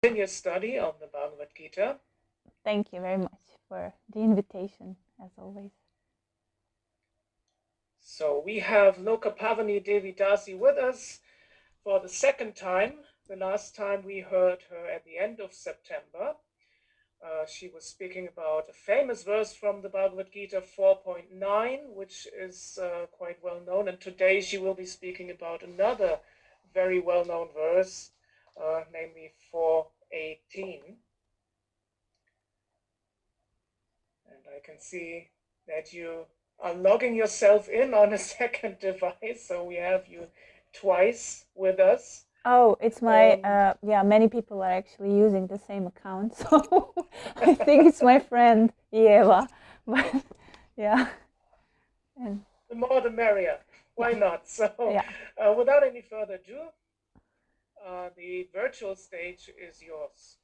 Continue study on the Bhagavad Gita. Thank you very much for the invitation, as always. So we have Loka, pavani, devi, dasi with us for the second time. The last time we heard her at the end of September. She was speaking about a famous verse from the Bhagavad Gita 4.9, which is quite well known. And today she will be speaking about another very well-known verse, namely 4.18. And I can see that you are logging yourself in on a second device, so we have you twice with us. Oh, it's my, many people are actually using the same account, so I think it's my friend, Eva, but yeah. And the more the merrier, why not? So without any further ado, the virtual stage is yours.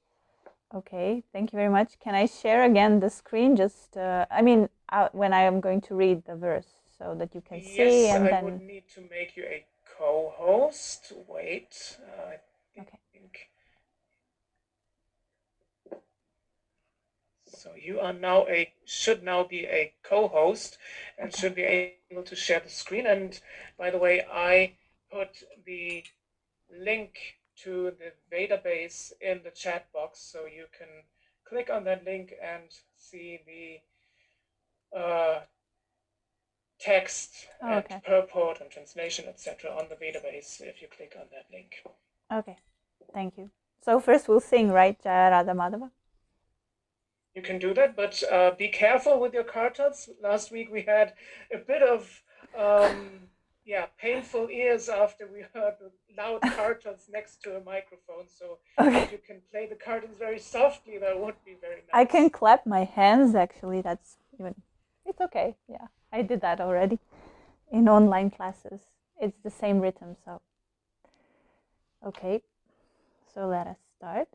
Okay, thank you very much. Can I share again the screen? Just, when I am going to read the verse so that you can see. Yes, I would need to make you a co-host. Wait, I think. So you are now should now be a co-host and should be able to share the screen. And by the way, I put the link to the database in the chat box, so you can click on that link and see the text and purport and translation, etc. on the database if you click on that link. Okay, thank you. So first we'll sing, right, Jaya Radha Madhava? You can do that, but be careful with your kartals. Last week we had a bit of painful ears after we heard the loud kartals next to a microphone. So if you can play the kartals very softly, that would be very nice. I can clap my hands, actually. That's even, it's okay. Yeah, I did that already in online classes. It's the same rhythm, so. Okay, so let us start.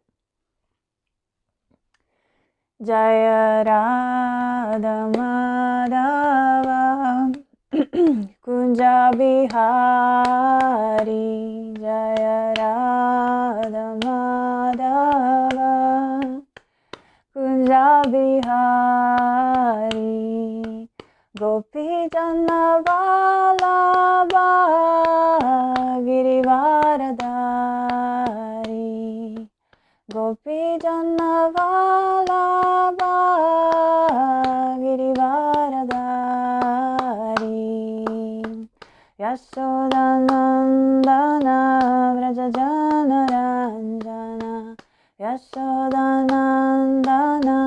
Jaya Radha Madhava Kunja Bihari, Jaya Radha Madhava Kunja Bihari, Gopi Jana Vallabha Girivaradari, Gopi Jana Vallabha Girivaradari, Yashodanandana Vrajajana Ranjana, Yashodanandana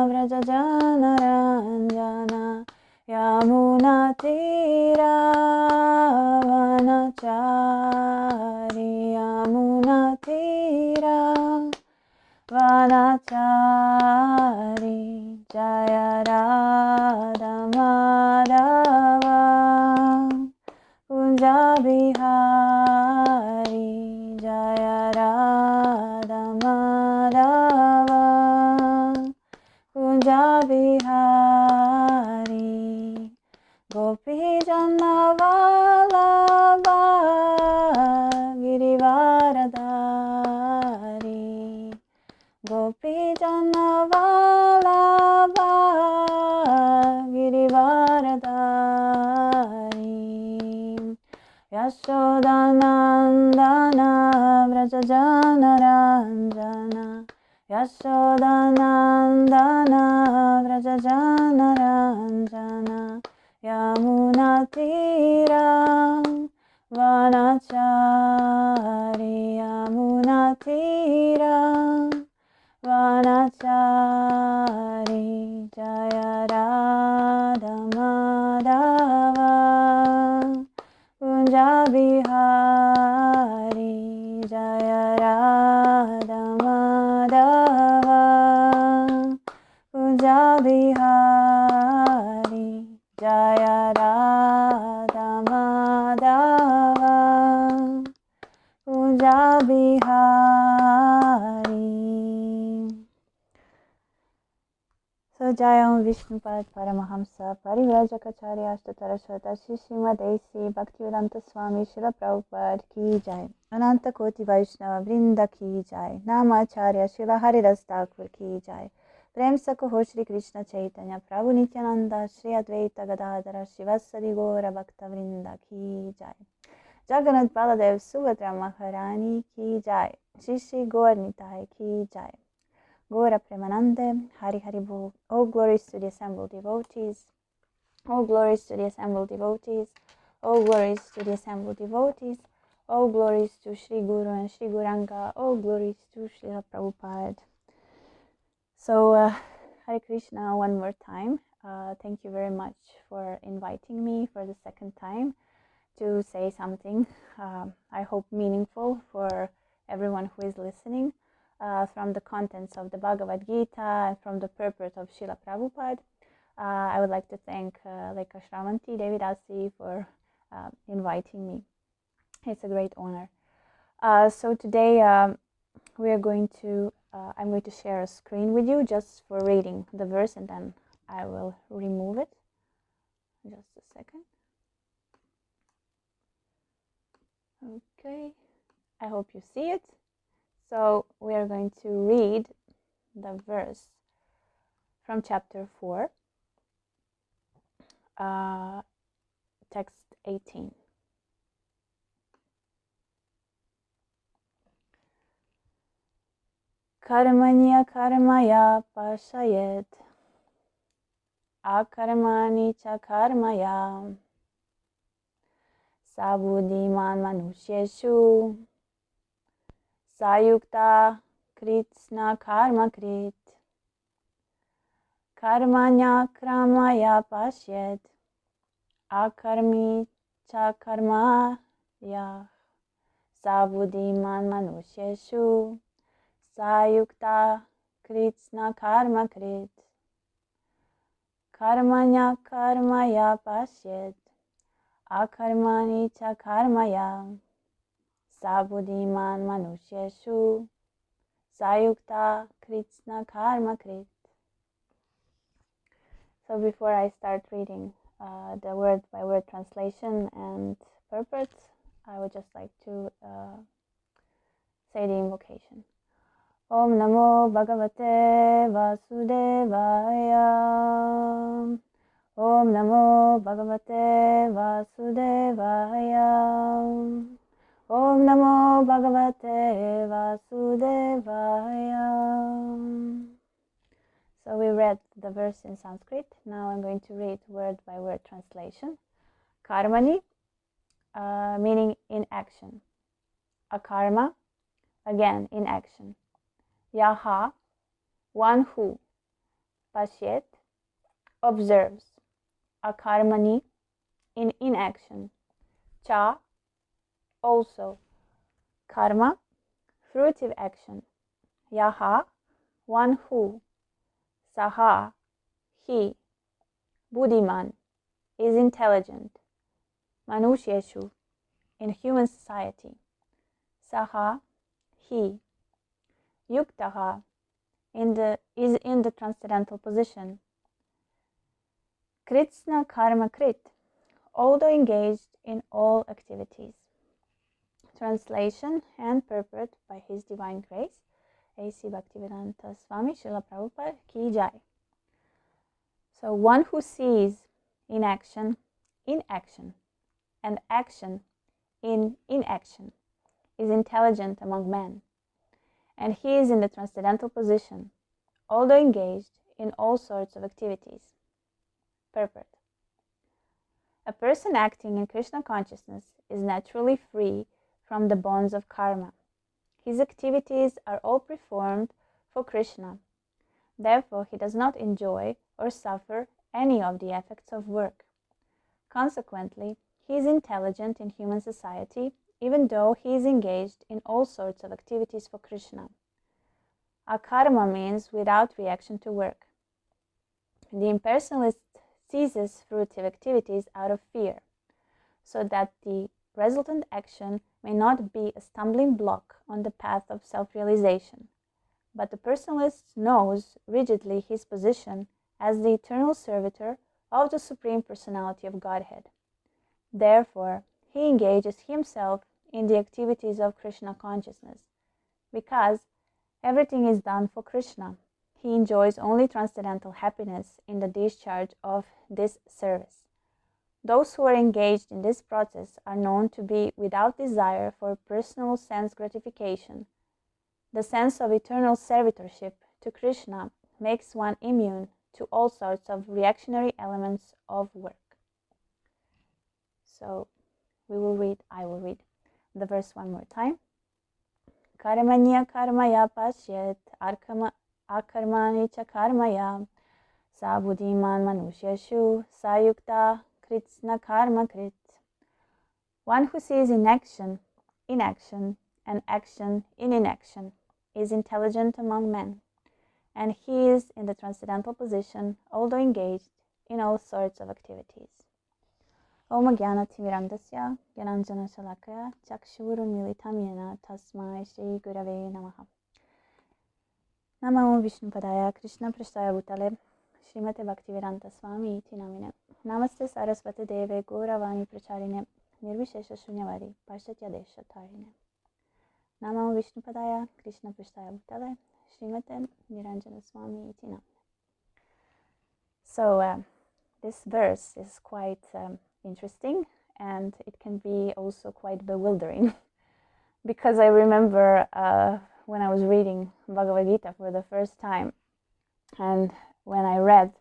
Vrajajana Ranjana, Yamuna Tira Vanachari, Yamuna Tira Vanachari, Jaya Radha Madhava Kunja Bihari, Jaya Radha Madhava Kunja Bihari, Gopi Jana Vallabha Girivaradari, Gopi Jana Vallabha Girivaradari, Yashodanandana Vrajajana Ranjana, Yashodanandana Vrajajana Ranjana, Yamuna Tira Vanachari, Yamuna Tira Vanachari, Jaya Radha Madhava Kunja Bihari, Jaya Radha Madhava Kunja Bihari, Jaya Radha Madhava Kunja Bihari. So Jayam Vishnupad Paramahamsa Parivrajakacharyashta Taraswata Shishima Desi Bhaktivedanta Swami Srila Prabhupada Ki Jai. Ananta Koti Vaishnava Vrinda ki jai. Namacharya Shila Haridas Thakur ki jai. Prem Sakoho Shri Krishna Chaitanya Prabhu Nityananda Shri Advaita Gadadara Shivasadi Gora Bhakta Vrinda ki jai. Jagannath Baladev Subhadra Maharani ki jai. Shri Shri Gaur Nitai ki jai. Gora Premanande Hari Hari Bol. All glories to the assembled devotees. All glories to the assembled devotees. All glories to the assembled devotees. All glories to Shri Guru and Shri Guranga. All glories to Srila Prabhupada. So, Hare Krishna one more time. Thank you very much for inviting me for the second time to say something, I hope meaningful for everyone who is listening, from the contents of the Bhagavad Gita and from the purport of Srila Prabhupada. I would like to thank Loka Devi Dasi for inviting me. It's a great honor. So today we are going to I'm going to share a screen with you just for reading the verse, and then I will remove it. Just a second. Okay, I hope you see it. So we are going to read the verse from chapter 4, text 18. Karmanya karmaya pasayet, akarmani cha karmaya, sabuddhiman manusyeshu, sayukta kritsna karma krit, karmanya kramaya pasyet, akarmi cha karmaya, sabuddhiman manusyeshu, sayukta kritsna karma krit, karmanya karmaya pasyet, akarmani cha karmaya, sabuddhiman manusyeshu, sayukta kritsna karma krit. So before I start reading the word-by-word translation and purport, I would just like to say the invocation. Om Namo Bhagavate Vasudevaya. Om Namo Bhagavate Vasudevaya. Om Namo Bhagavate Vasudevaya. So we read the verse in Sanskrit. Now I'm going to read word-by-word translation. Karmani, meaning in action. Akarma, again in action. Yaha, one who. Pasyet, observes. Akarmani, in inaction. Cha, also. Karma, fruitive action. Yaha, one who. Saha, he. Buddhiman, is intelligent. Manusyeshu, in human society. Saha, he. Yuktaha, is in the transcendental position. Kritsna karma krit, although engaged in all activities. Translation and purport by His Divine Grace, A.C. Bhaktivedanta Swami Srila Prabhupada Ki Jai. So one who sees in action, and action in inaction, is intelligent among men, and he is in the transcendental position, although engaged in all sorts of activities. Purport. A person acting in Krishna consciousness is naturally free from the bonds of karma. His activities are all performed for Krishna. Therefore, he does not enjoy or suffer any of the effects of work. Consequently, he is intelligent in human society, even though he is engaged in all sorts of activities for Krishna. Akarma means without reaction to work. The impersonalist ceases fruitive activities out of fear, so that the resultant action may not be a stumbling block on the path of self-realization. But the personalist knows rigidly his position as the eternal servitor of the Supreme Personality of Godhead. Therefore, he engages himself in the activities of Krishna consciousness, because everything is done for Krishna. He enjoys only transcendental happiness in the discharge of this service. Those who are engaged in this process are known to be without desire for personal sense gratification. The sense of eternal servitorship to Krishna makes one immune to all sorts of reactionary elements of work. So I will read the verse one more time. Karmanya karmaya pasyet akarmani cha karmaya sabuddhiman manusyashu sayukta kritsna karma krit. One who sees inaction, inaction, and action in inaction is intelligent among men, and he is in the transcendental position, although engaged in all sorts of activities. Om Jnana Timirandasya Jnananjana Shalakaya Chakshurun Militam Yena Tasmai Shri Gurave Namaha. Namo Vishnu Padaya Krishna Prasthaya Bhutale Srimate Bhaktivedanta Swami Iti Namine. Namaste Saraswati Deve Gauravani Pracharine Nirvishesha Shunyavadi Pashatya Desha Tarine. Namo Vishnu Padaya Krishna Prasthaya Bhutale Srimate Niranjana Swami Iti Namine. So this verse is quite interesting, and it can be also quite bewildering because I remember when I was reading Bhagavad Gita for the first time, and when I read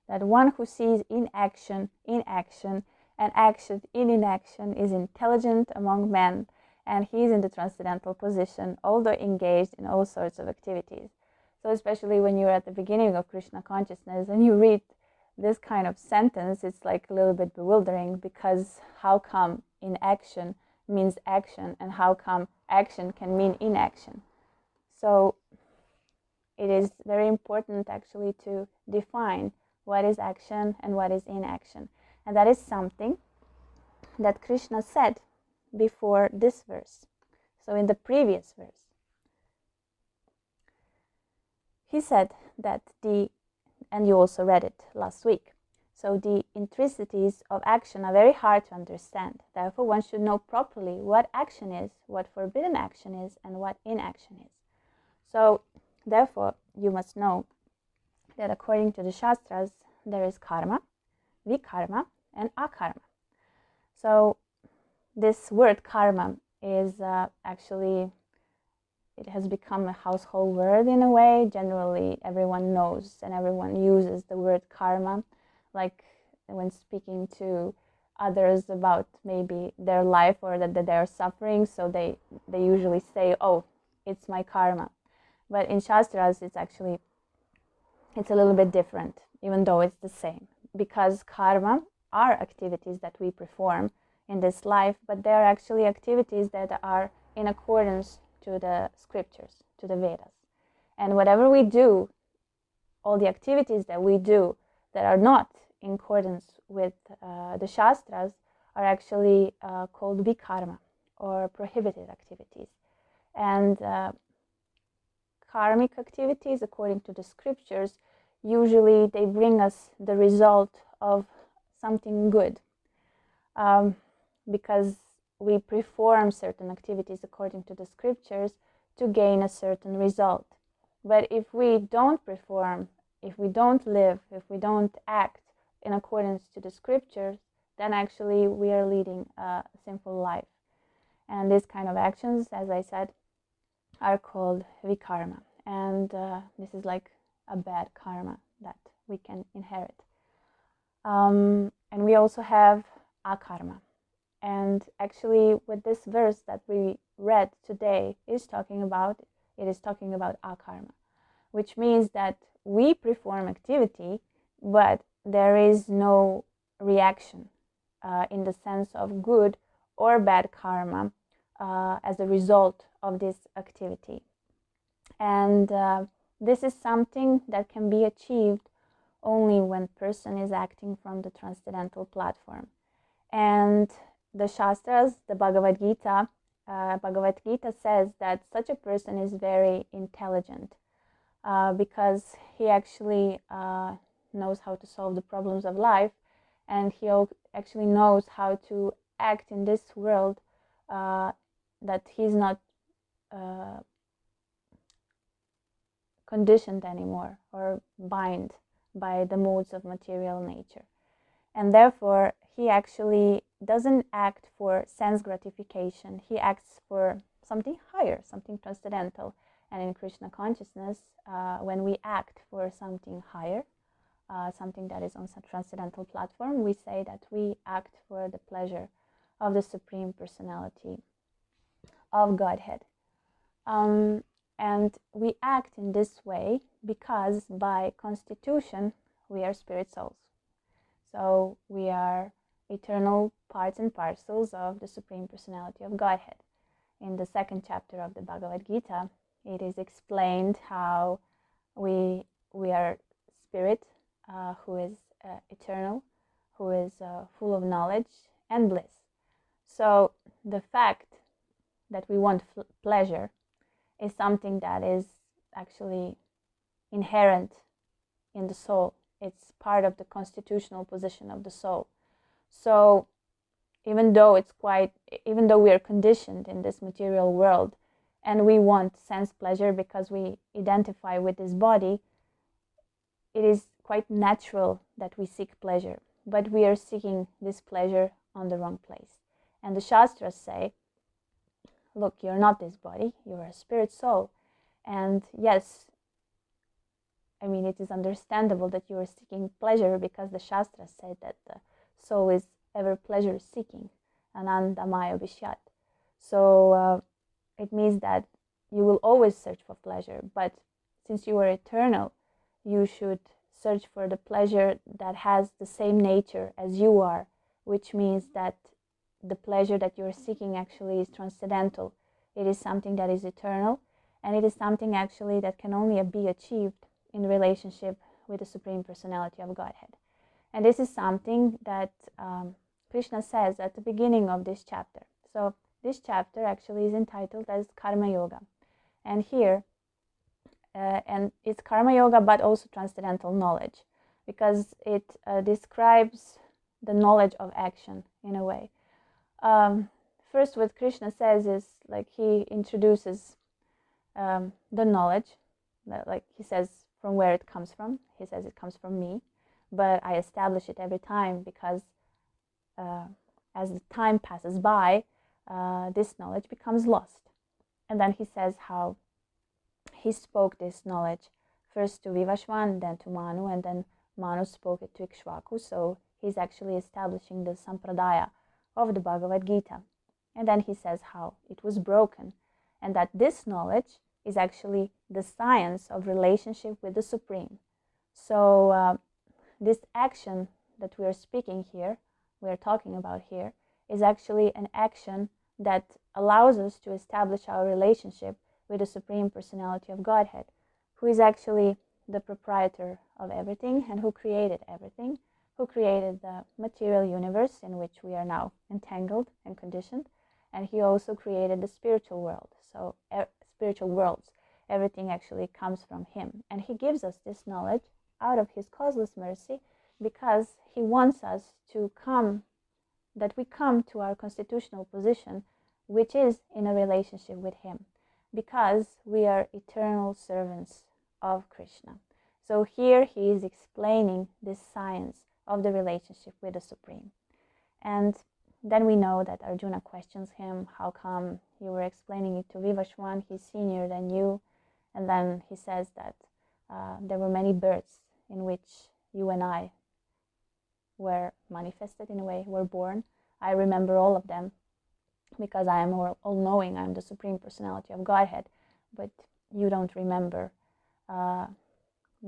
that one who sees inaction, and action in inaction is intelligent among men, and he is in the transcendental position, although engaged in all sorts of activities. So especially when you're at the beginning of Krishna consciousness and you read this kind of sentence, it's like a little bit bewildering, because how come inaction means action, and how come action can mean inaction? So it is very important actually to define what is action and what is inaction. And that is something that Krishna said before this verse. So in the previous verse, he said that and you also read it last week. So the intricacies of action are very hard to understand. Therefore, one should know properly what action is, what forbidden action is, and what inaction is. So, therefore, you must know that according to the Shastras, there is karma, vikarma, and akarma. So, this word karma is actually, it has become a household word in a way. Generally, everyone knows and everyone uses the word karma, like when speaking to others about maybe their life or that they're suffering. So they usually say, oh, it's my karma. But in Shastras, it's a little bit different, even though it's the same. Because karma are activities that we perform in this life, but they are actually activities that are in accordance to the scriptures, to the Vedas. And whatever we do, all the activities that we do that are not in accordance with the Shastras are actually called vikarma, or prohibited activities. And karmic activities, according to the scriptures, usually they bring us the result of something good, because we perform certain activities according to the scriptures to gain a certain result. But if we don't perform, if we don't live, if we don't act in accordance to the scriptures, then actually we are leading a sinful life. And these kind of actions, as I said, are called vikarma. And this is like a bad karma that we can inherit. And we also have akarma. And actually what this verse that we read today is talking about, it is talking about akarma, which means that we perform activity, but there is no reaction in the sense of good or bad karma as a result of this activity. And this is something that can be achieved only when person is acting from the transcendental platform. And the Shastras, the Bhagavad Gita says that such a person is very intelligent because he actually knows how to solve the problems of life, and he actually knows how to act in this world that he's not conditioned anymore or bind by the modes of material nature. And therefore, he actually doesn't act for sense gratification. He acts for something higher, something transcendental. And in Krishna consciousness, when we act for something higher, something that is on some transcendental platform, we say that we act for the pleasure of the Supreme Personality of Godhead. And we act in this way because by constitution we are spirit souls. So we are eternal parts and parcels of the Supreme Personality of Godhead. In the second chapter of the Bhagavad Gita, it is explained how we are spirit who is eternal, who is full of knowledge and bliss. So the fact that we want pleasure is something that is actually inherent in the soul. It's part of the constitutional position of the soul. So even though we are conditioned in this material world and we want sense pleasure because we identify with this body, it is quite natural that we seek pleasure, but we are seeking this pleasure on the wrong place. And the Shastras say, look, you're not this body, you're a spirit soul. And yes, I mean, it is understandable that you are seeking pleasure because the Shastras said that the soul is ever pleasure seeking, anandamaya vishyat. So it means that you will always search for pleasure, but since you are eternal, you should search for the pleasure that has the same nature as you are, which means that the pleasure that you are seeking actually is transcendental. It is something that is eternal, and it is something actually that can only be achieved in relationship with the Supreme Personality of Godhead. And this is something that Krishna says at the beginning of this chapter. So this chapter actually is entitled as Karma Yoga. And here, and it's Karma Yoga, but also transcendental knowledge, because it describes the knowledge of action in a way. First, what Krishna says is, like, he introduces the knowledge, like he says from where it comes from. He says it comes from me, but I establish it every time because as the time passes by, this knowledge becomes lost. And then he says how he spoke this knowledge first to Vivashvan, then to Manu, and then Manu spoke it to Ikshvaku. So he's actually establishing the sampradaya of the Bhagavad Gita. And then he says how it was broken, and that this knowledge is actually the science of relationship with the Supreme. So this action that we are speaking here, we are talking about here, is actually an action that allows us to establish our relationship with the Supreme Personality of Godhead, who is actually the proprietor of everything and who created everything, who created the material universe in which we are now entangled and conditioned, and he also created the spiritual world. So spiritual worlds, everything actually comes from him, and he gives us this knowledge out of his causeless mercy because he wants us to come, that we come to our constitutional position, which is in a relationship with him, because we are eternal servants of Krishna. So here he is explaining this science of the relationship with the Supreme. And then we know that Arjuna questions him, how come you were explaining it to Vivashwan, he's senior than you? And then he says that there were many births in which you and I were manifested, in a way, were born. I remember all of them because I am all-knowing, I'm the Supreme Personality of Godhead, but you don't remember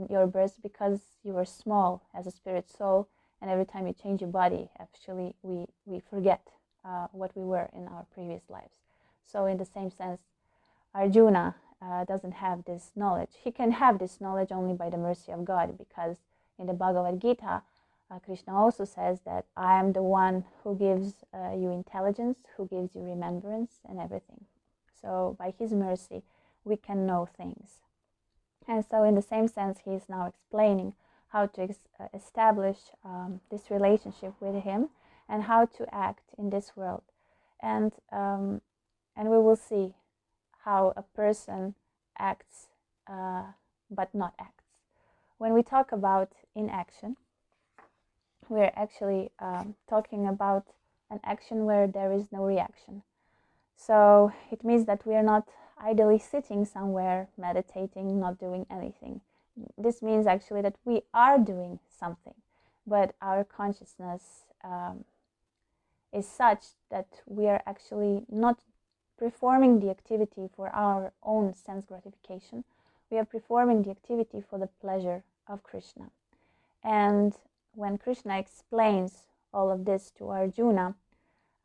your births because you were small as a spirit soul, and every time you change your body, actually we forget what we were in our previous lives. So in the same sense, Arjuna doesn't have this knowledge. He can have this knowledge only by the mercy of God, because in the Bhagavad Gita, Krishna also says that I am the one who gives you intelligence, who gives you remembrance and everything. So by his mercy, we can know things. And so in the same sense, he is now explaining how to establish this relationship with him and how to act in this world. And And we will see how a person acts but not acts. When we talk about inaction, we're actually talking about an action where there is no reaction. So it means that we are not idly sitting somewhere, meditating, not doing anything. This means actually that we are doing something, but our consciousness is such that we are actually not performing the activity for our own sense gratification. We are performing the activity for the pleasure of Krishna. And when Krishna explains all of this to Arjuna,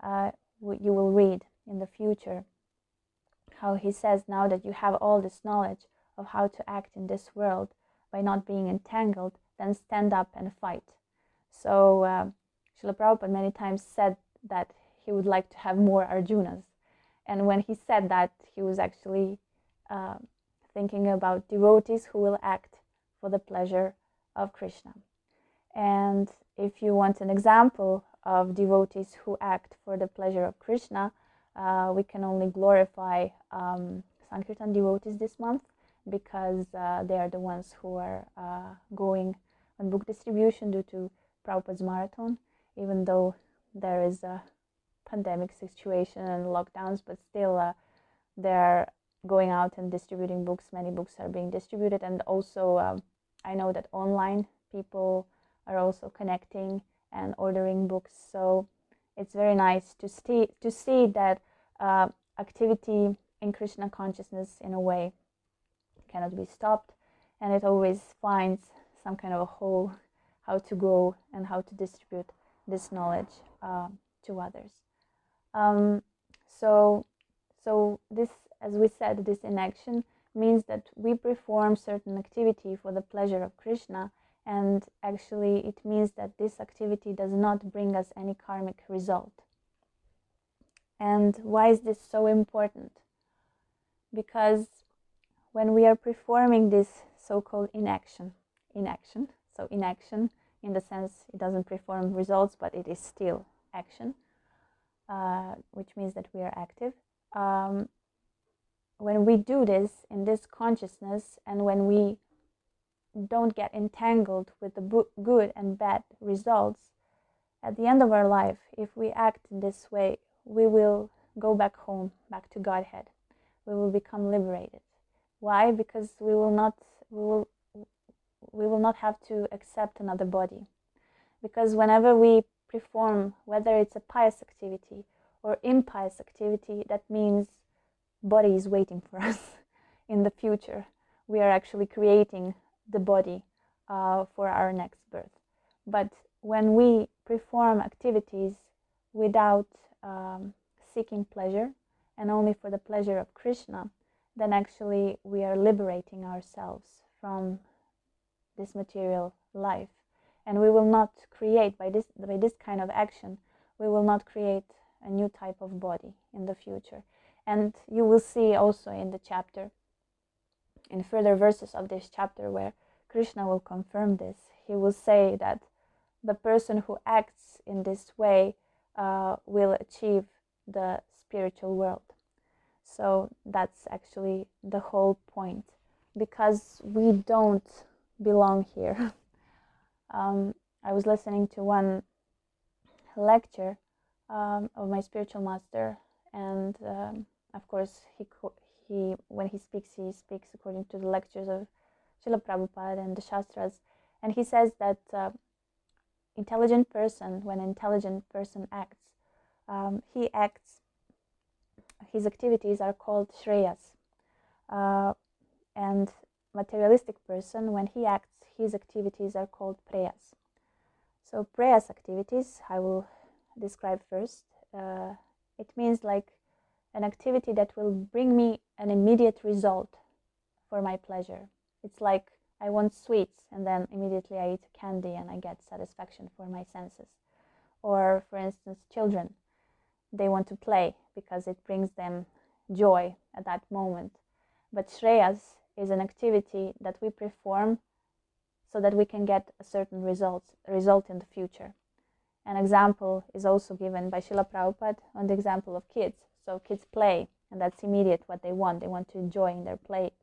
you will read in the future how he says, now that you have all this knowledge of how to act in this world by not being entangled, then stand up and fight. So Srila Prabhupada many times said that he would like to have more Arjunas. And when he said that, he was actually thinking about devotees who will act for the pleasure of Krishna. And if you want an example of devotees who act for the pleasure of Krishna, we can only glorify Sankirtan devotees this month, because they are the ones who are going on book distribution due to Prabhupada's marathon, even though there is a pandemic situation and lockdowns, but still they're going out and distributing books. Many books are being distributed, and also I know that online people are also connecting and ordering books. So it's very nice to see that activity in Krishna consciousness in a way cannot be stopped, and it always finds some kind of a hole how to go and how to distribute this knowledge to others. So this, as we said, this inaction means that we perform certain activity for the pleasure of Krishna, and actually it means that this activity does not bring us any karmic result. And why is this so important? Because when we are performing this so-called inaction, so inaction in the sense it doesn't perform results, but it is still action, which means that we are active. When we do this in this consciousness, and when we don't get entangled with the good and bad results, at the end of our life, if we act in this way, we will go back home, back to Godhead. We will become liberated. Why? Because we will not have to accept another body. Because whenever we perform, whether it's a pious activity or impious activity, that means body is waiting for us in the future. We are actually creating the body for our next birth. But when we perform activities without seeking pleasure and only for the pleasure of Krishna, then actually we are liberating ourselves from this material life. And we will not create, by this kind of action, we will not create a new type of body in the future. And you will see also in the chapter, in further verses of this chapter, where Krishna will confirm this. He will say that the person who acts in this way will achieve the spiritual world. So that's actually the whole point, because we don't belong here. I was listening to one lecture of my spiritual master, and of course he when he speaks according to the lectures of Srila Prabhupada and the Shastras, and he says that intelligent person, when an intelligent person acts, his activities are called shreyas, and materialistic person, when he acts, his activities are called preyas. So preyas activities I will describe first. It means like an activity that will bring me an immediate result for my pleasure. It's like I want sweets and then immediately I eat candy and I get satisfaction for my senses. Or for instance, children, they want to play because it brings them joy at that moment. But shreyas is an activity that we perform so that we can get a certain result in the future. An example is also given by Srila Prabhupada on the example of kids. So kids play and that's immediate what they want. They want to enjoy in their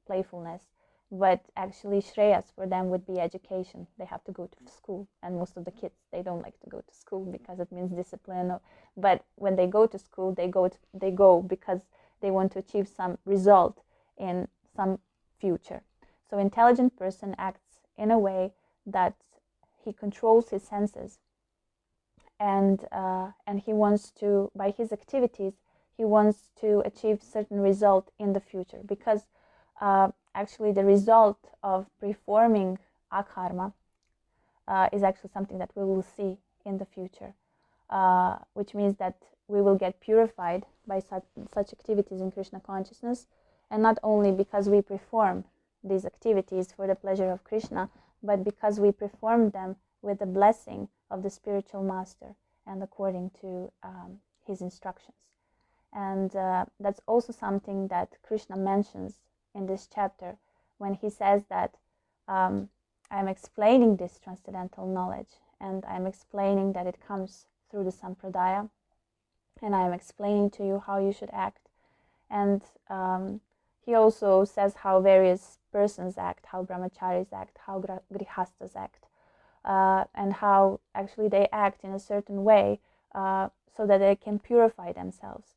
playfulness. But actually Shreyas for them would be education. They have to go to school, and most of the kids, they don't like to go to school because it means discipline. But when they go to school, they go because they want to achieve some result in some future. So intelligent person acts in a way that he controls his senses, and he wants to, by his activities, he wants to achieve certain result in the future, because actually the result of performing akarma is actually something that we will see in the future, which means that we will get purified by such activities in Krishna consciousness, and not only because we perform these activities for the pleasure of Krishna, but because we perform them with the blessing of the spiritual master and according to his instructions. And that's also something that Krishna mentions in this chapter when he says that I'm explaining this transcendental knowledge, and I'm explaining that it comes through the sampradaya, and I'm explaining to you how you should act. And he also says how various persons act, how brahmacharis act, how grihastas act, and how actually they act in a certain way so that they can purify themselves.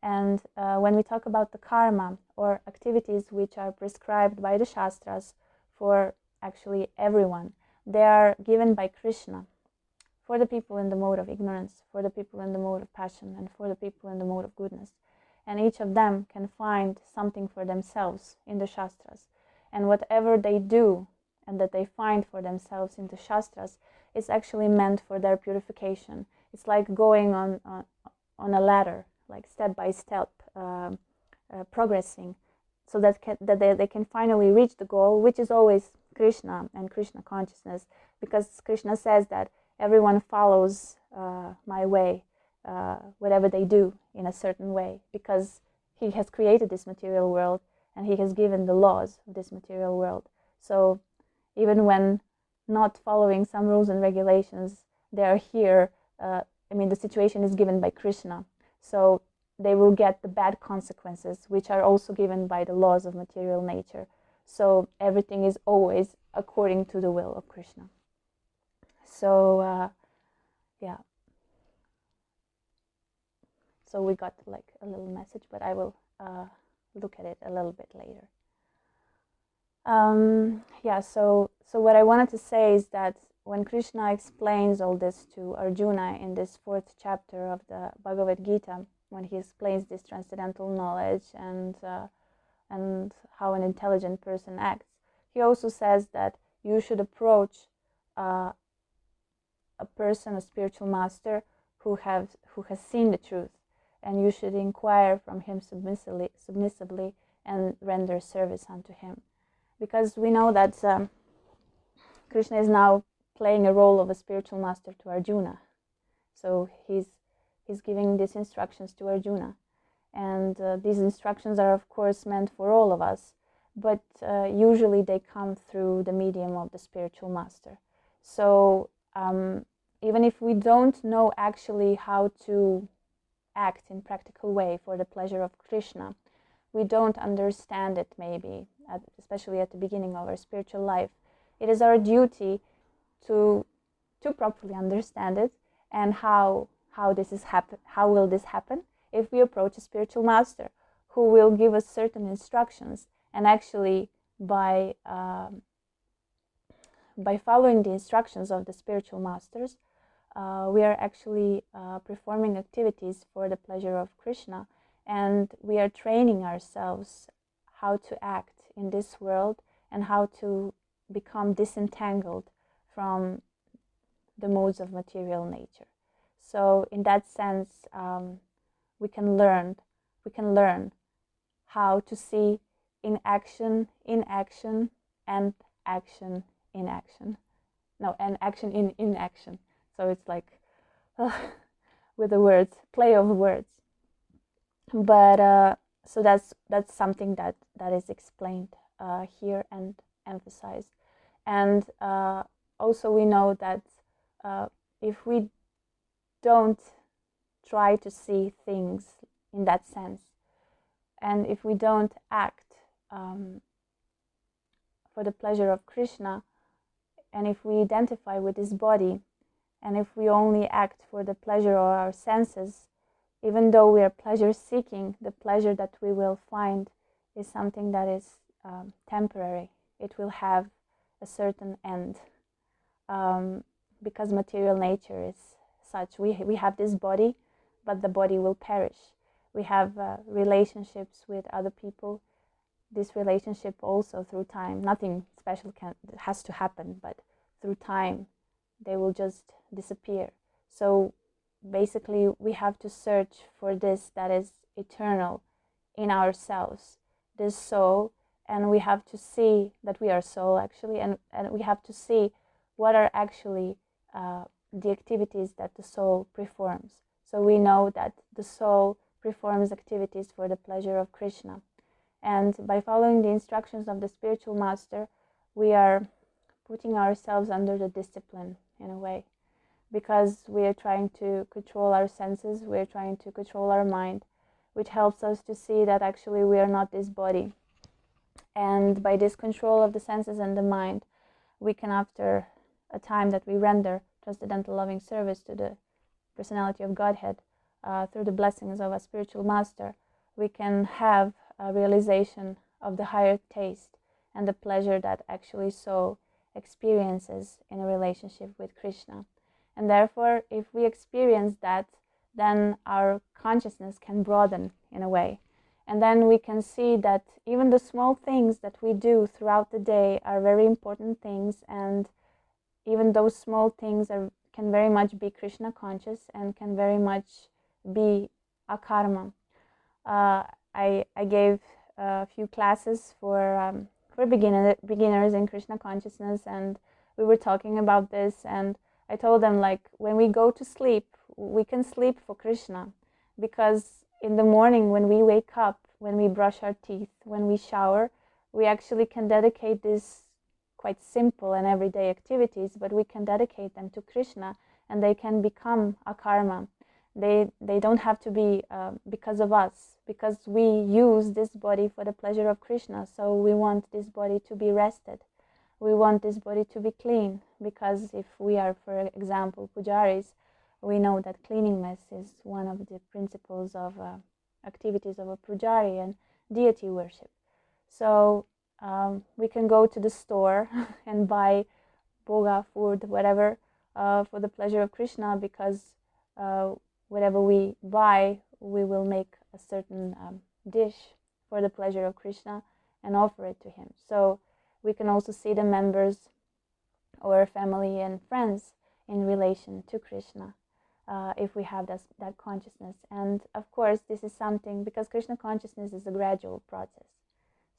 And when we talk about the karma, or activities which are prescribed by the Shastras for actually everyone, they are given by Krishna for the people in the mode of ignorance, for the people in the mode of passion, and for the people in the mode of goodness. And each of them can find something for themselves in the Shastras. And whatever they do and that they find for themselves in the Shastras is actually meant for their purification. It's like going on a ladder, like step by step, progressing, so that they can finally reach the goal, which is always Krishna and Krishna consciousness, because Krishna says that everyone follows my way, whatever they do in a certain way, because he has created this material world and he has given the laws of this material world. So even when not following some rules and regulations, they are here. The situation is given by Krishna, so they will get the bad consequences, which are also given by the laws of material nature. So everything is always according to the will of Krishna. So yeah. So we got like a little message, but I will look at it a little bit later. So what I wanted to say is that when Krishna explains all this to Arjuna in this 4th chapter of the Bhagavad Gita, when he explains this transcendental knowledge and how an intelligent person acts, he also says that you should approach a person, a spiritual master who has seen the truth, and you should inquire from him submissively and render service unto him. Because we know that Krishna is now playing a role of a spiritual master to Arjuna. So he's giving these instructions to Arjuna. And these instructions are, of course, meant for all of us, but usually they come through the medium of the spiritual master. So even if we don't know actually how to act in practical way for the pleasure of Krishna, we don't understand it maybe, especially at the beginning of our spiritual life. It is our duty to properly understand it, and how will this happen if we approach a spiritual master who will give us certain instructions, and actually by following the instructions of the spiritual masters, we are actually performing activities for the pleasure of Krishna, and we are training ourselves how to act in this world and how to become disentangled from the modes of material nature. So in that sense, we can learn how to see in action, and action in action. No, and action in inaction. So it's like with the words, play of words. But so that's something that is explained here and emphasized. And also we know that if we don't try to see things in that sense, And if we don't act for the pleasure of Krishna, and if we identify with this body, and if we only act for the pleasure of our senses, even though we are pleasure seeking, the pleasure that we will find is something that is temporary. It will have a certain end, because material nature is such. We have this body, but the body will perish. We have relationships with other people. This relationship also through time, nothing special has to happen, but through time they will just disappear. So basically we have to search for this that is eternal in ourselves, this soul, and we have to see that we are soul actually, and we have to see what are actually the activities that the soul performs. So we know that the soul performs activities for the pleasure of Krishna. And by following the instructions of the spiritual master, we are putting ourselves under the discipline in a way, because we are trying to control our senses, we are trying to control our mind, which helps us to see that actually we are not this body. And by this control of the senses and the mind, we can, after a time that we render transcendental loving service to the personality of Godhead, through the blessings of a spiritual master, we can have a realization of the higher taste and the pleasure that actually soul experiences in a relationship with Krishna. And therefore, if we experience that, then our consciousness can broaden in a way. And then we can see that even the small things that we do throughout the day are very important things, and even those small things can very much be Krishna conscious and can very much be a karma. I gave a few classes for beginners in Krishna consciousness, and we were talking about this, and I told them, like, when we go to sleep, we can sleep for Krishna, because in the morning when we wake up, when we brush our teeth, when we shower, we actually can dedicate these quite simple and everyday activities, but we can dedicate them to Krishna, and they can become a karma. They don't have to be because of us, because we use this body for the pleasure of Krishna. So we want this body to be rested. We want this body to be clean, because if we are, for example, pujaris, we know that cleanliness is one of the principles of activities of a pujari and deity worship. So we can go to the store and buy bhoga, food, whatever, for the pleasure of Krishna, because whatever we buy, we will make a certain dish for the pleasure of Krishna and offer it to him. So we can also see the members or family and friends in relation to Krishna, if we have that consciousness. And of course, this is something, because Krishna consciousness is a gradual process.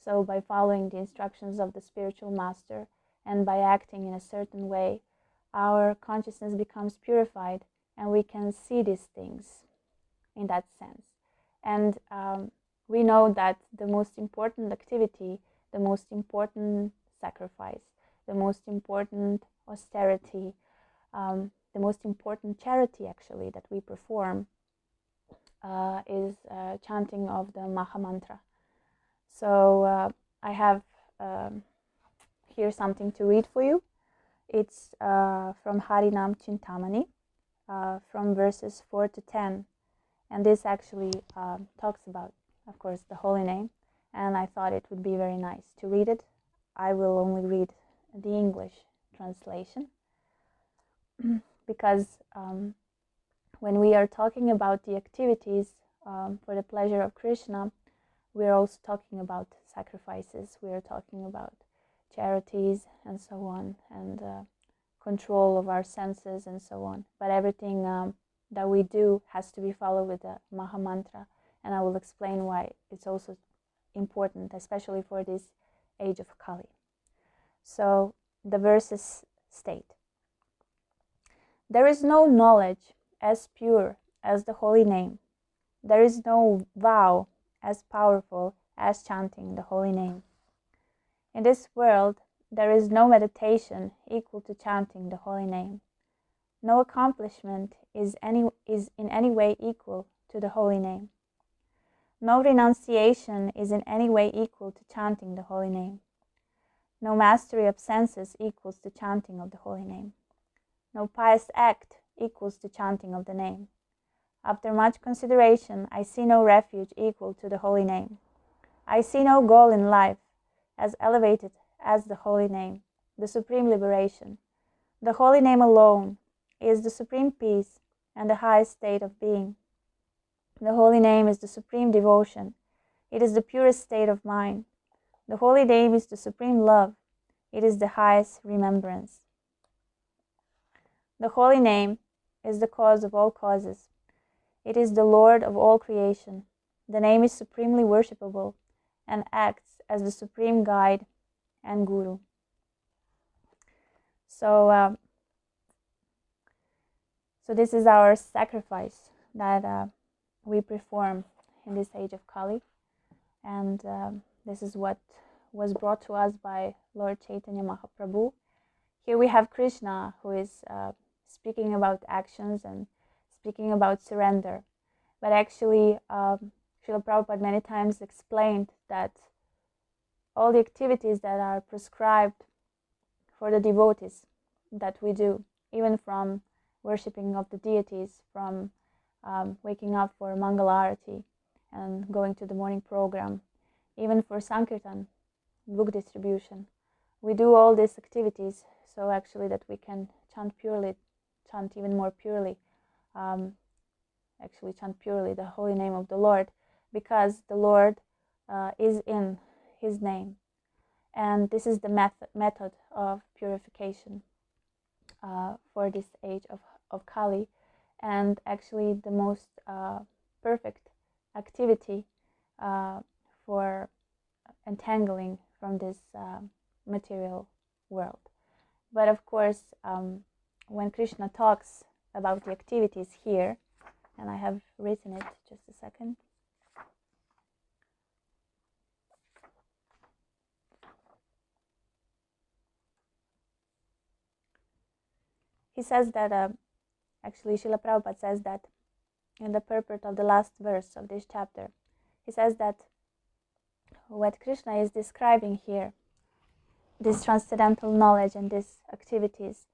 So by following the instructions of the spiritual master and by acting in a certain way, our consciousness becomes purified, and we can see these things in that sense. And we know that the most important activity, the most important sacrifice, the most important austerity, the most important charity actually that we perform is chanting of the Maha Mantra. So I have here something to read for you. It's from Harinam Chintamani, from verses 4 to 10. And this actually talks about, of course, the holy name. And I thought it would be very nice to read it. I will only read the English translation. Because when we are talking about the activities for the pleasure of Krishna, we are also talking about sacrifices. We are talking about charities and so on, and control of our senses and so on. But everything that we do has to be followed with the Maha Mantra, and I will explain why it's also important, especially for this age of Kali. So the verses state, "There is no knowledge as pure as the holy name. There is no vow as powerful as chanting the holy name. In this world, there is no meditation equal to chanting the holy name. No accomplishment is in any way equal to the holy name. No renunciation is in any way equal to chanting the holy name. No mastery of senses equals to chanting of the holy name. No pious act equals to chanting of the name. After much consideration, I see no refuge equal to the holy name. I see no goal in life as elevated as the holy name, the supreme liberation. The holy name alone is the supreme peace and the highest state of being. The holy name is the supreme devotion. It is the purest state of mind. The holy name is the supreme love. It is the highest remembrance. The holy name is the cause of all causes. It is the Lord of all creation. The name is supremely worshipable and acts as the supreme guide and guru. So this is our sacrifice that we perform in this age of Kali, and this is what was brought to us by Lord Chaitanya Mahaprabhu. Here we have Krishna, who is speaking about actions and speaking about surrender. But actually, Srila Prabhupada many times explained that all the activities that are prescribed for the devotees that we do, even from worshipping of the deities, from waking up for Mangala Arati and going to the morning program, even for Sankirtan, book distribution. We do all these activities so actually that we can chant even more purely, chant purely the holy name of the Lord, because the Lord is in His name. And this is the method of purification for this age of Kali, and actually the most perfect activity for entangling from this material world. But of course, when Krishna talks about the activities here, and I have written it, just a second. He says that, actually Srila Prabhupada says that in the purport of the last verse of this chapter, he says that what Krishna is describing here, this transcendental knowledge and these activities,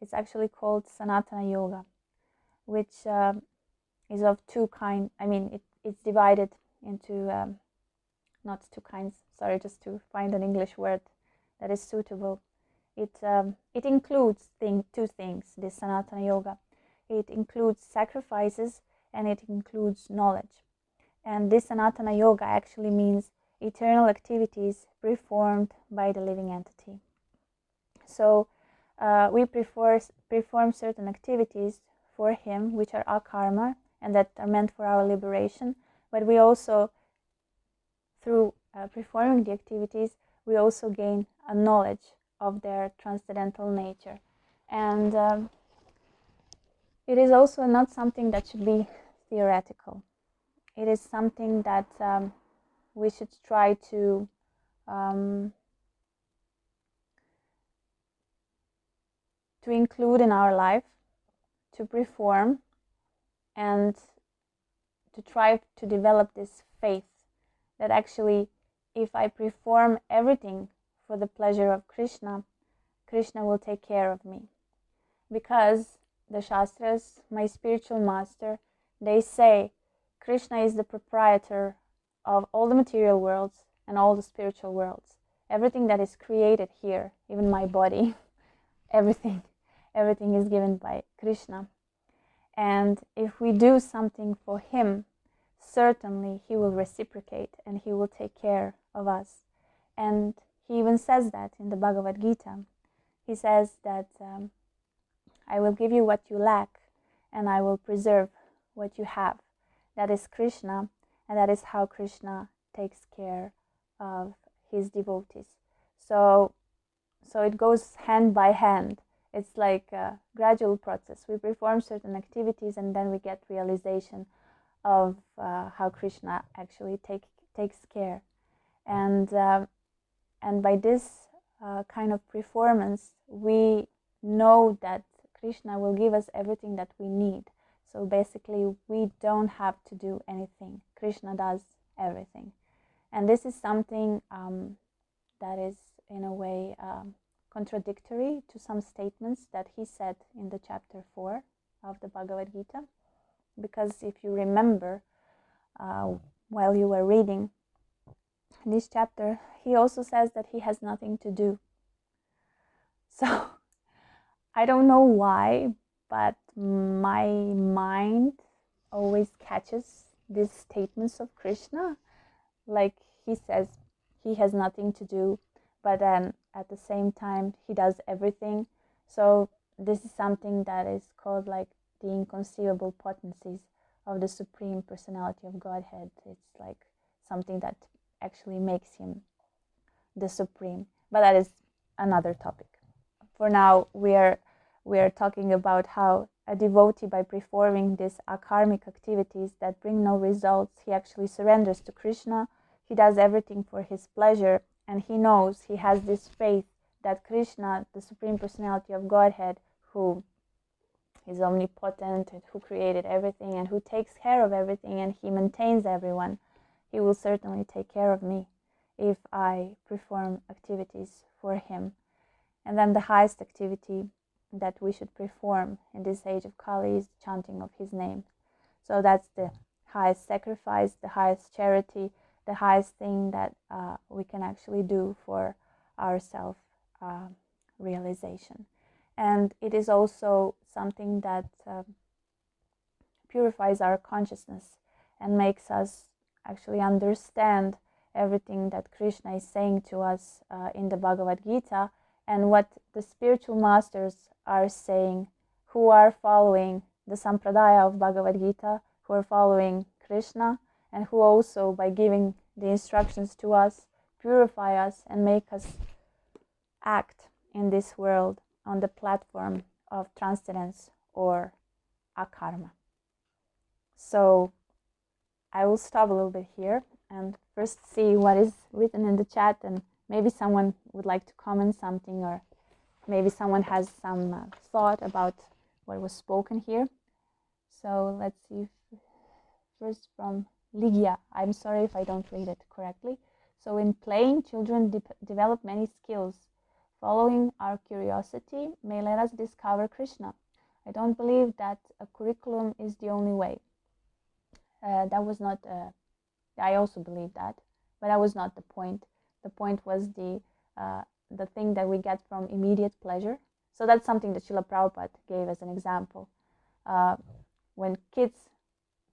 is actually called Sanatana Yoga, which is of two kinds. I mean, it's divided into, not two kinds, sorry, just to find an English word that is suitable. It includes two things, this Sanatana Yoga. It includes sacrifices and it includes knowledge. And this Sanatana Yoga actually means eternal activities performed by the living entity. So we perform certain activities for him, which are akarma, and that are meant for our liberation. But we also, through performing the activities, we also gain a knowledge of their transcendental nature. And it is also not something that should be theoretical. It is something that we should try to include in our life, to perform, and to try to develop this faith that actually, if I perform everything for the pleasure of Krishna, Krishna will take care of me. Because the Shastras, my spiritual master, they say Krishna is the proprietor of all the material worlds and all the spiritual worlds. Everything that is created here, even my body, everything is given by Krishna. And if we do something for him, certainly he will reciprocate and he will take care of us. And he even says that in the Bhagavad Gita. He says that I will give you what you lack and I will preserve what you have. That is Krishna, and that is how Krishna takes care of his devotees. So it goes hand by hand. It's like a gradual process. We perform certain activities and then we get realization of how Krishna actually takes care. And by this kind of performance, we know that Krishna will give us everything that we need. So basically, we don't have to do anything. Krishna does everything. And this is something that is, in a way, contradictory to some statements that he said in the chapter 4 of the Bhagavad Gita. Because if you remember, while you were reading this chapter, he also says that he has nothing to do. So I don't know why, but my mind always catches these statements of Krishna. Like he says he has nothing to do, but then at the same time he does everything. So this is something that is called like the inconceivable potencies of the Supreme Personality of Godhead. It's like something that actually makes him the Supreme. But that is another topic. For now, we are talking about how a devotee, by performing these akarmic activities that bring no results, he actually surrenders to Krishna. He does everything for his pleasure, and he knows, he has this faith that Krishna, the Supreme Personality of Godhead, who is omnipotent and who created everything and who takes care of everything and he maintains everyone, he will certainly take care of me if I perform activities for him. And then the highest activity that we should perform in this age of Kali is the chanting of his name. So that's the highest sacrifice, the highest charity, the highest thing that we can actually do for our self-realization. And it is also something that purifies our consciousness and makes us actually understand everything that Krishna is saying to us in the Bhagavad Gita, and what the spiritual masters are saying, who are following the sampradaya of Bhagavad Gita, who are following Krishna, and who also, by giving the instructions to us, purify us and make us act in this world on the platform of transcendence or akarma. So I will stop a little bit here and first see what is written in the chat, and maybe someone would like to comment something, or maybe someone has some thought about what was spoken here. So let's see. First from Ligia. I'm sorry if I don't read it correctly. So in playing, children develop many skills. Following our curiosity may let us discover Krishna. I don't believe that a curriculum is the only way. That was not, I also believe that, but that was not the point. The point was the thing that we get from immediate pleasure. So that's something that Srila Prabhupada gave as an example. When kids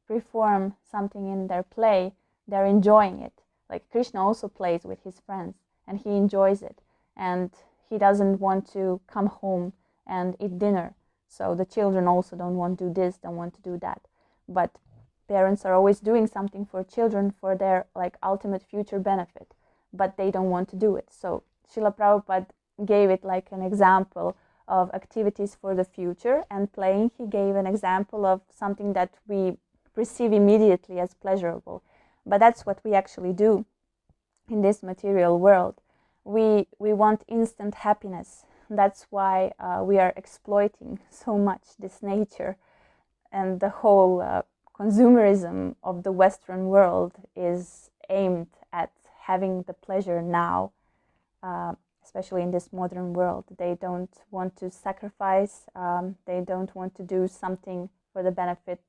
perform something in their play, they're enjoying it. Like Krishna also plays with his friends and he enjoys it. And he doesn't want to come home and eat dinner. So the children also don't want to do this, don't want to do that. But parents are always doing something for children for their like ultimate future benefit, but they don't want to do it. So Srila Prabhupada gave it like an example of activities for the future, and playing, he gave an example of something that we perceive immediately as pleasurable. But that's what we actually do in this material world. We want instant happiness. That's why we are exploiting so much this nature, and the whole consumerism of the Western world is aimed at having the pleasure now, especially in this modern world. They don't want to sacrifice, they don't want to do something for the benefit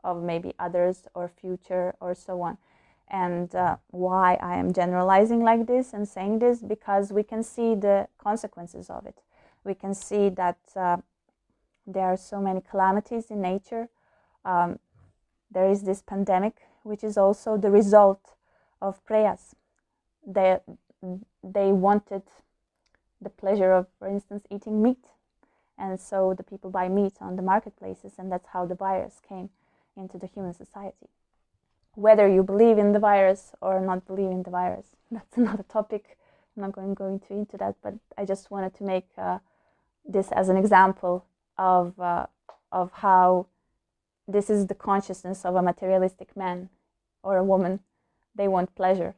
of maybe others or future or so on. And why I am generalizing like this and saying this, because we can see the consequences of it. We can see that there are so many calamities in nature. There is this pandemic, which is also the result of prayas. They wanted the pleasure of, for instance, eating meat. And so the people buy meat on the marketplaces, and that's how the virus came into the human society. Whether you believe in the virus or not believe in the virus, that's another topic. I'm not going into that, but I just wanted to make this as an example of how this is the consciousness of a materialistic man or a woman. They want pleasure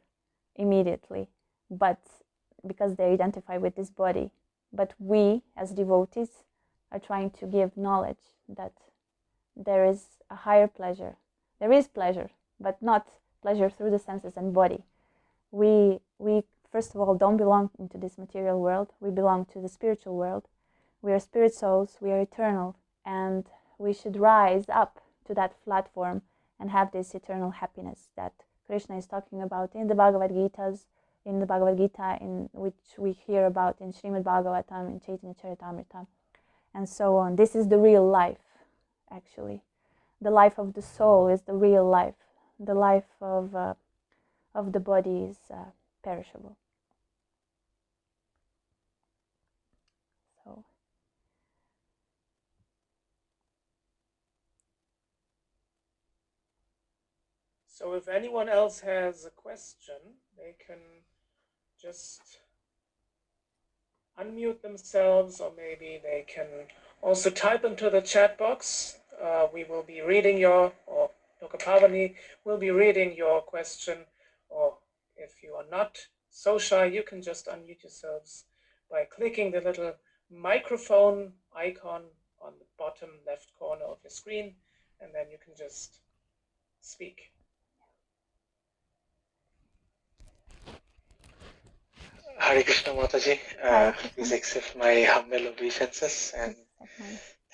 immediately, but because they identify with this body. But we, as devotees, are trying to give knowledge that there is a higher pleasure. There is pleasure, but not pleasure through the senses and body. We first of all don't belong into this material world. We belong to the spiritual world. We are spirit souls, we are eternal, and we should rise up to that platform and have this eternal happiness that Krishna is talking about in the Bhagavad Gita, in which we hear about in Srimad Bhagavatam, in Chaitanya Charitamrita, and so on. This is the real life, actually. The life of the soul is the real life. The life of the body is perishable. So if anyone else has a question, they can just unmute themselves, or maybe they can also type into the chat box. We will be reading or Loka Pavani will be reading your question, or if you are not so shy, you can just unmute yourselves by clicking the little microphone icon on the bottom left corner of your screen, and then you can just speak. Hare Krishna Mataji, please accept my humble obeisances and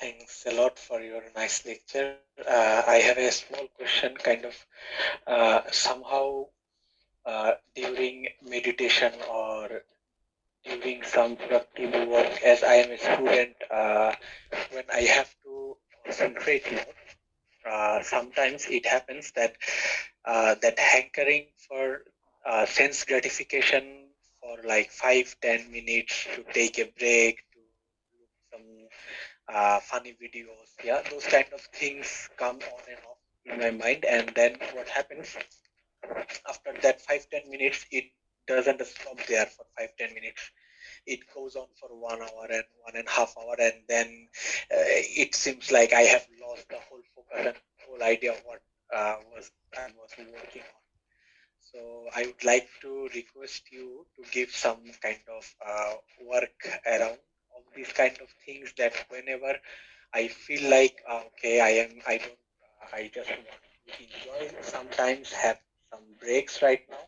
thanks a lot for your nice lecture. I have a small question, kind of somehow during meditation or during some productive work, as I am a student, when I have to concentrate more, sometimes it happens that that hankering for sense gratification for like 5-10 minutes, to take a break, to look some funny videos, yeah, those kind of things come on and off in my mind. And then what happens after that 5-10 minutes, it doesn't stop there for 5-10 minutes. It goes on for 1 hour and 1.5 hours, and then it seems like I have lost the whole focus and whole idea of what I was working on. So I would like to request you to give some kind of work around all these kind of things, that whenever I feel like I just want to enjoy, sometimes have some breaks right now.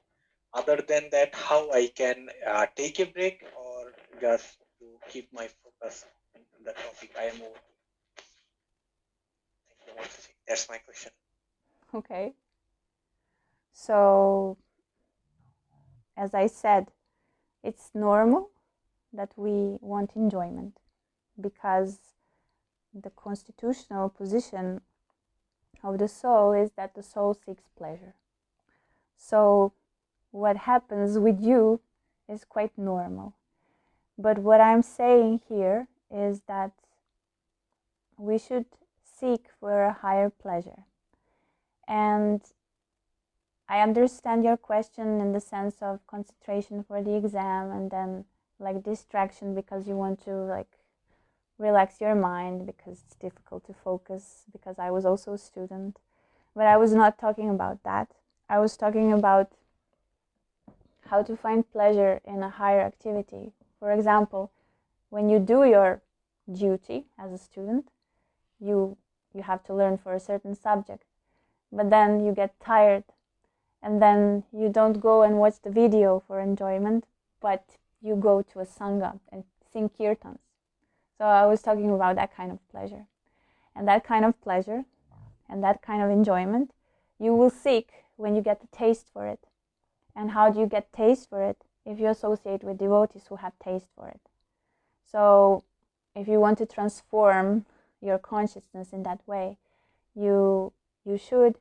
Other than that, how I can take a break, or just to keep my focus on the topic I am working. Thank you. That's my question. Okay. So, as I said, it's normal that we want enjoyment, because the constitutional position of the soul is that the soul seeks pleasure. So what happens with you is quite normal. But what I'm saying here is that we should seek for a higher pleasure. And I understand your question in the sense of concentration for the exam, and then like distraction because you want to like relax your mind because it's difficult to focus, because I was also a student. But I was not talking about that. I was talking about how to find pleasure in a higher activity. For example, when you do your duty as a student, you have to learn for a certain subject, but then you get tired, and then you don't go and watch the video for enjoyment, but you go to a sangha and sing kirtans. So I was talking about that kind of pleasure. And that kind of pleasure and that kind of enjoyment you will seek when you get the taste for it. And how do you get taste for it? If you associate with devotees who have taste for it. So if you want to transform your consciousness in that way, you should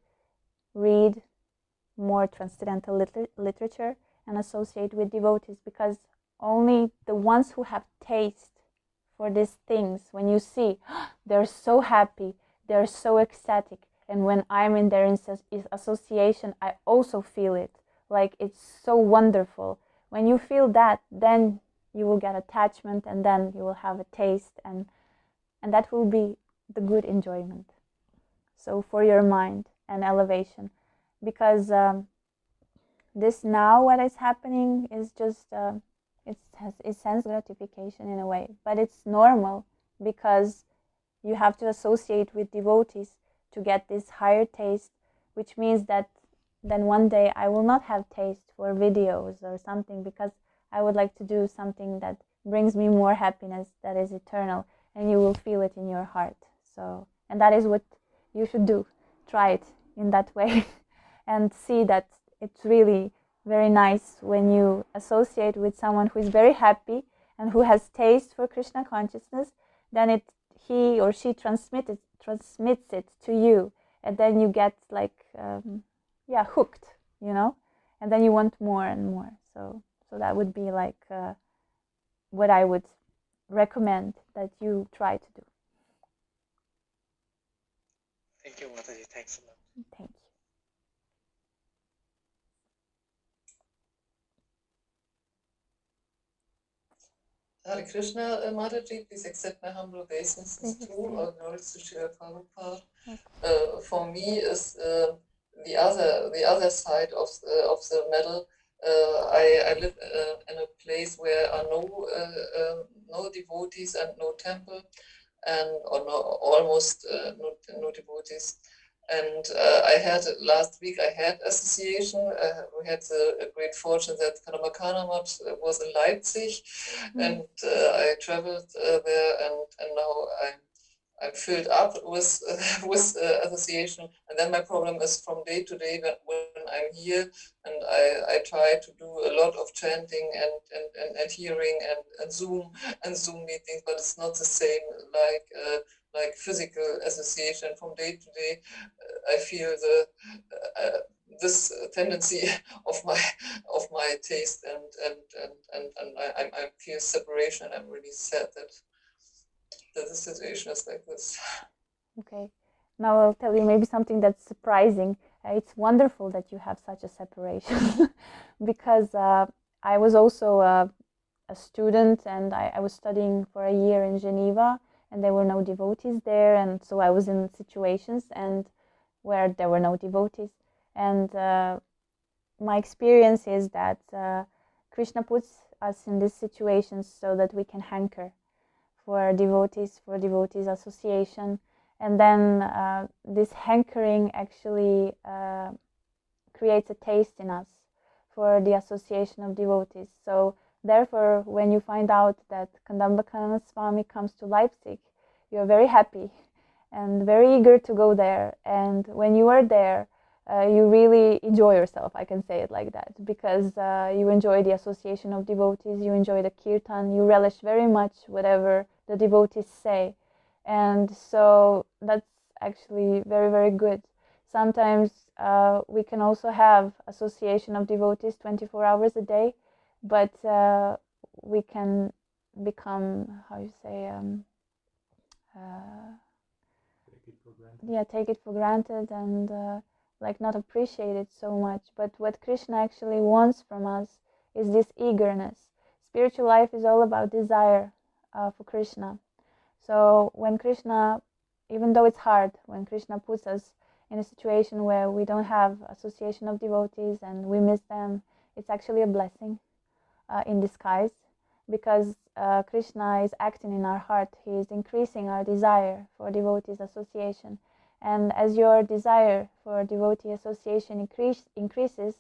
read more transcendental literature and associate with devotees, because only the ones who have taste for these things, when you see they're so happy, they're so ecstatic, and when I'm in their association, I also feel it, like it's so wonderful. When you feel that, then you will get attachment, and then you will have a taste, and that will be the good enjoyment. So for your mind and elevation, because this now what is happening is just it's sense gratification in a way, but it's normal because you have to associate with devotees, to get this higher taste, which means that then one day I will not have taste for videos or something, because I would like to do something that brings me more happiness, that is eternal, and you will feel it in your heart. So, and that is what you should do. Try it in that way and see that it's really very nice when you associate with someone who is very happy and who has taste for Krishna consciousness. Then he or she transmits it to you, and then you get like hooked, and then you want more and more. So that would be like what I would recommend that you try to do. Thank you, Mataji. Thanks a lot. Thank you. Hare Krishna, Mataji, please accept my humble obeisances too. All glory to Srila Prabhupada. For me, is the other side of the medal. I live in a place where are no devotees and no temple, almost no devotees. And last week I had association. We had a great fortune that Kanamakanamath was in Leipzig, and I traveled there, and now I'm filled up with association. And then my problem is from day to day when I'm here, and I try to do a lot of chanting and hearing and Zoom meetings, but it's not the same like physical association. From day to day, I feel this tendency of my taste, and I feel separation. I'm really sad that the situation is like this. Okay, now I'll tell you maybe something that's surprising. It's wonderful that you have such a separation because I was also a student, and I was studying for a year in Geneva, and there were no devotees there, and so I was in situations and where there were no devotees, and my experience is that Krishna puts us in these situations so that we can hanker for devotees association, and then this hankering actually creates a taste in us for the association of devotees. So therefore, when you find out that Kadambakana Swami comes to Leipzig, you're very happy and very eager to go there. And when you are there, you really enjoy yourself, I can say it like that, because you enjoy the association of devotees, you enjoy the kirtan, you relish very much whatever the devotees say. And so that's actually very, very good. Sometimes we can also have association of devotees 24 hours a day, but we can become, take it for granted and like not appreciate it so much. But what Krishna actually wants from us is this eagerness. Spiritual life is all about desire for Krishna. So when Krishna, even though it's hard, when Krishna puts us in a situation where we don't have association of devotees and we miss them, it's actually a blessing in disguise, because Krishna is acting in our heart. He is increasing our desire for devotees association. And as your desire for devotee association increases,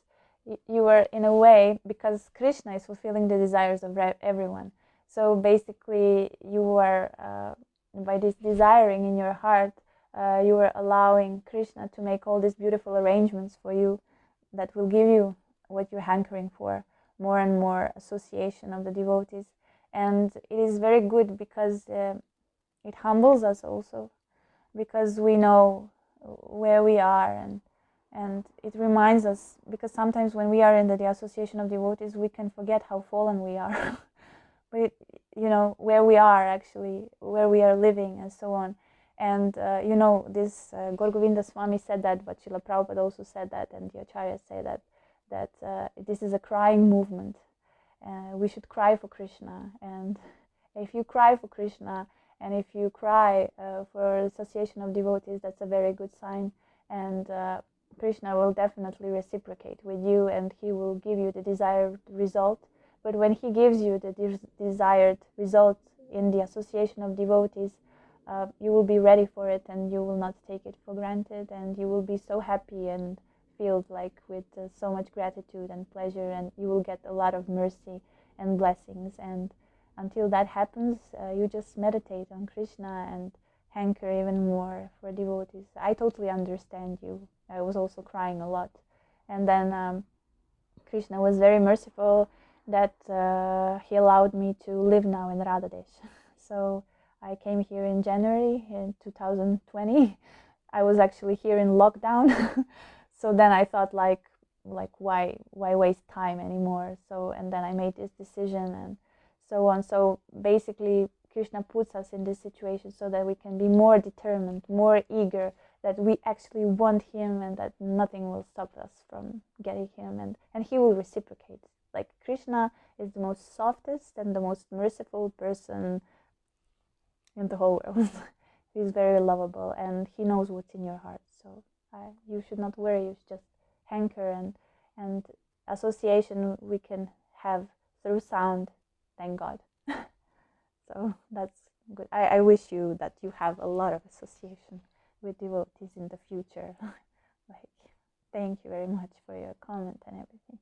you are in a way, because Krishna is fulfilling the desires of everyone. So basically, you are, by this desiring in your heart, you are allowing Krishna to make all these beautiful arrangements for you that will give you what you're hankering for, more and more association of the devotees. And it is very good because it humbles us also, because we know where we are, and it reminds us, because sometimes when we are in the association of devotees, we can forget how fallen we are. But where we are actually, where we are living, and so on. And this Gaur Govinda Swami said that, but Srila Prabhupada also said that, and the acharyas say that this is a crying movement. We should cry for Krishna, and if you cry for Krishna, and if you cry for association of devotees, that's a very good sign, and Krishna will definitely reciprocate with you, and he will give you the desired result. But when he gives you the desired result in the association of devotees, you will be ready for it, and you will not take it for granted, and you will be so happy and filled like with so much gratitude and pleasure, and you will get a lot of mercy and blessings. And until that happens, you just meditate on Krishna and hanker even more for devotees. I totally understand you. I was also crying a lot. And then Krishna was very merciful that he allowed me to live now in Radhadesh. So I came here in January in 2020. I was actually here in lockdown. So then I thought like why waste time anymore? So, and then I made this decision and so on. So basically Krishna puts us in this situation so that we can be more determined, more eager, that we actually want him, and that nothing will stop us from getting him, and he will reciprocate. Like Krishna is the most softest and the most merciful person in the whole world. He's very lovable, and he knows what's in your heart. So you should not worry. You should just hanker, and association we can have through sound. Thank God. So that's good. I wish you that you have a lot of association with devotees in the future. Like, thank you very much for your comment and everything.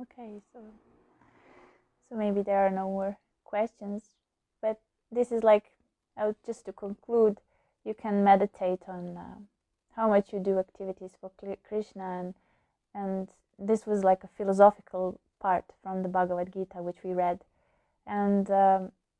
Okay, so maybe there are no more questions, but this is like, just to conclude, you can meditate on how much you do activities for Krishna, and this was like a philosophical part from the Bhagavad Gita which we read, and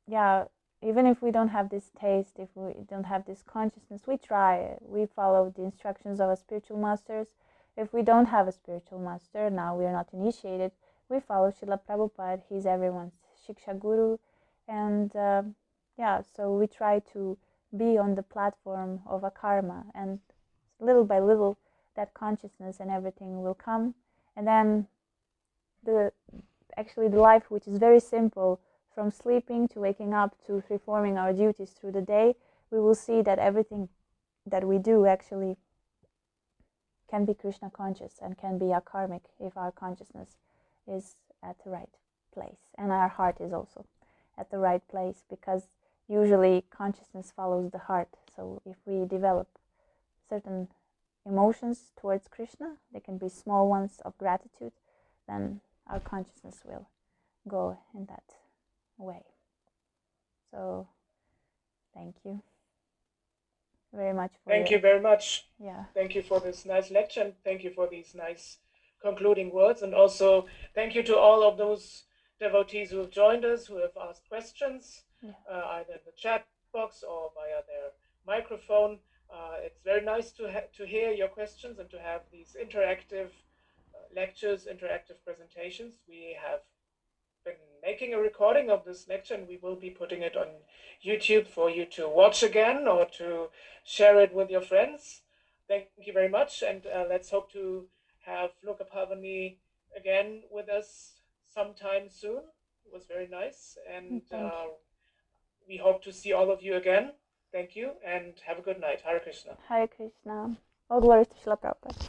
yeah, even if we don't have this taste, if we don't have this consciousness, we try, we follow the instructions of our spiritual masters. If we don't have a spiritual master, now we are not initiated, we follow Srila Prabhupada. He's everyone's Shiksha Guru, and yeah, so we try to be on the platform of a karma, and little by little that consciousness and everything will come, and then the life, which is very simple, from sleeping to waking up to performing our duties through the day, we will see that everything that we do actually can be Krishna conscious and can be akarmic if our consciousness is at the right place, and our heart is also at the right place, because usually consciousness follows the heart. So if we develop certain emotions towards Krishna, they can be small ones of gratitude, then our consciousness will go in that way. So thank you very much for Thank you very much. Yeah. Thank you for this nice lecture, and thank you for these nice concluding words, and also thank you to all of those devotees who have joined us, who have asked questions, either in the chat box or via their microphone. It's very nice to hear your questions and to have these interactive lectures, interactive presentations. We have been making a recording of this lecture, and we will be putting it on YouTube for you to watch again or to share it with your friends. Thank you very much, and let's hope to have Loka Pavani again with us sometime soon. It was very nice, and we hope to see all of you again. Thank you, and have a good night. Hare Krishna. Hare Krishna. All glories to Srila Prabhupada.